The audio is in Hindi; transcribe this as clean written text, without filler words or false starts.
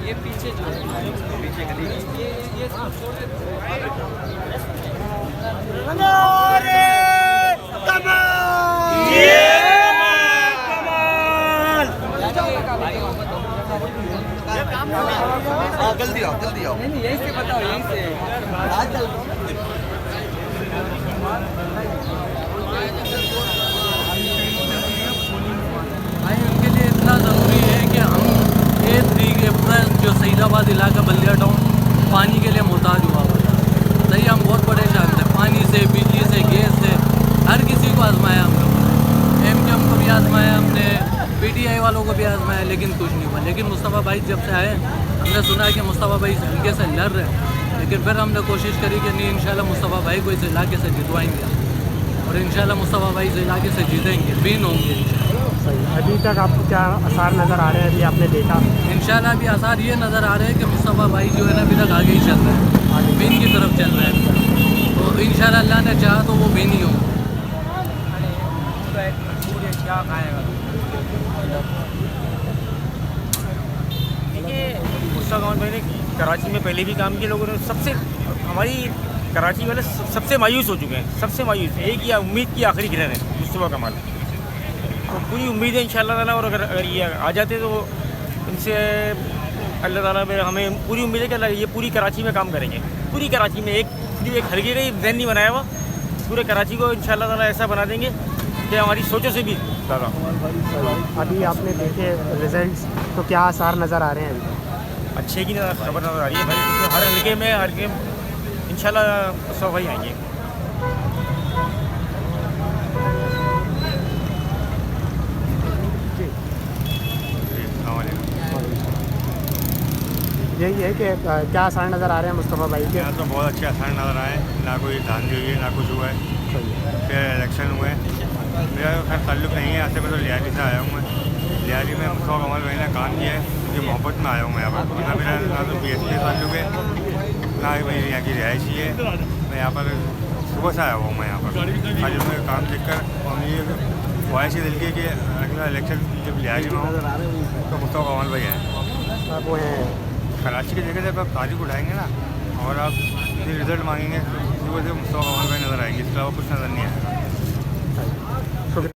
ये पीछे जो पीछे गली ये जल्दी आओ जल्दी आओ। नहीं यहीं से बताओ, यहीं से भाई उनके लिए इतना ज़रूरी है कि हम ये पूरा जो सईदाबाद इलाका बल्दिया टाउन पानी के लिए मोहताज हुआ था। सही, हम बहुत परेशान थे पानी से, बिजली से, गैस से, हर किसी को आजमाया हम लोगों ने। एमकेएम को भी आजमाया हमने, पीटीआई वालों को भी आजमाया, लेकिन कुछ नहीं हुआ। लेकिन मुस्तफ़ा भाई जब से आए हमने सुना है कि मुस्तफ़ा भाई इस हल्के से लड़ रहे हैं, लेकिन फिर हमने कोशिश करी कि नहीं, इंशाल्लाह मुस्तफ़ा भाई को इस इलाके से जितवाएंगे और इंशाल्लाह मुस्तफ़ा भाई इस इलाके से जीतेंगे, विन होंगे इंशाल्लाह। अभी तक आपको क्या आसार नज़र आ रहे हैं? अभी आपने देखा इंशाल्लाह अभी आसार ये नज़र आ रहे हैं कि मुस्तफ़ा भाई जो है ना अभी तक आगे ही चल रहे हैं, विन की तरफ चल रहे हैं। तो इंशाल्लाह अल्लाह ने चाहा तो वो विन ही होंगे। क्या खाएगा मुस्तफ़ा कमाल भाई ने कराची में पहले भी काम किए, लोगों ने सबसे हमारी कराची वाले सबसे मायूस हो चुके हैं, सबसे मायूस। एक ही उम्मीद की आखिरी किरण है मुस्तफ़ा कमाल, तो पूरी उम्मीद है इंशाअल्लाह ताला। और अगर ये आ जाते तो इनसे अल्लाह ताला में हमें पूरी उम्मीद है कि अल्लाह ये पूरी कराची में काम करेंगे। पूरी कराची में एक हल्के का ही जहन नहीं बनाया हुआ, पूरे कराची को इंशाअल्लाह ताला ऐसा बना देंगे कि हमारी सोचों से भी ज़्यादा। अभी आपने देखे रिजल्ट्स, तो क्या आसार नज़र आ रहे हैं अभी? अच्छे की खबर नजर आ रही है भाई, क्योंकि हर हल्के में इंशाल्लाह सब भाई आएंगे। यही है कि क्या आसार नज़र आ रहे हैं मुस्तफ़ा भाई के? यहाँ तो बहुत अच्छे आसार नज़र आए, ना कोई धांधली हुई है, ना कुछ हुआ है। फिर इलेक्शन हुए, मेरा खैर ताल्लुक़ नहीं है यहाँ से, मैं तो लियाली से आया हूँ। मैं लियाली में मुस्तफ़ा कमाल भाई ने काम किया है, क्योंकि मोहब्बत में आया हूँ मैं यहाँ पर। ना मेरा ना तो BSP से ताल्लुक़ है, ना ही मेरी यहाँ की रिहायशी है। मैं यहाँ पर सुबह से आया हुआ हूँ मैं यहाँ पर, आज उनका काम देख कर और ये ख्वाहिश दिल की कि अगला इलेक्शन जब लियाली में हो तो मुस्तफ़ा कमाल भाई आए। आप वो हैं कराची की जगह जब आप तारीख उठाएंगे ना और आप रिजल्ट मांगेंगे तो मुस्तफ़ा कमाल भाई नज़र आएंगे, इसके अलावा कुछ नज़र नहीं आएगा।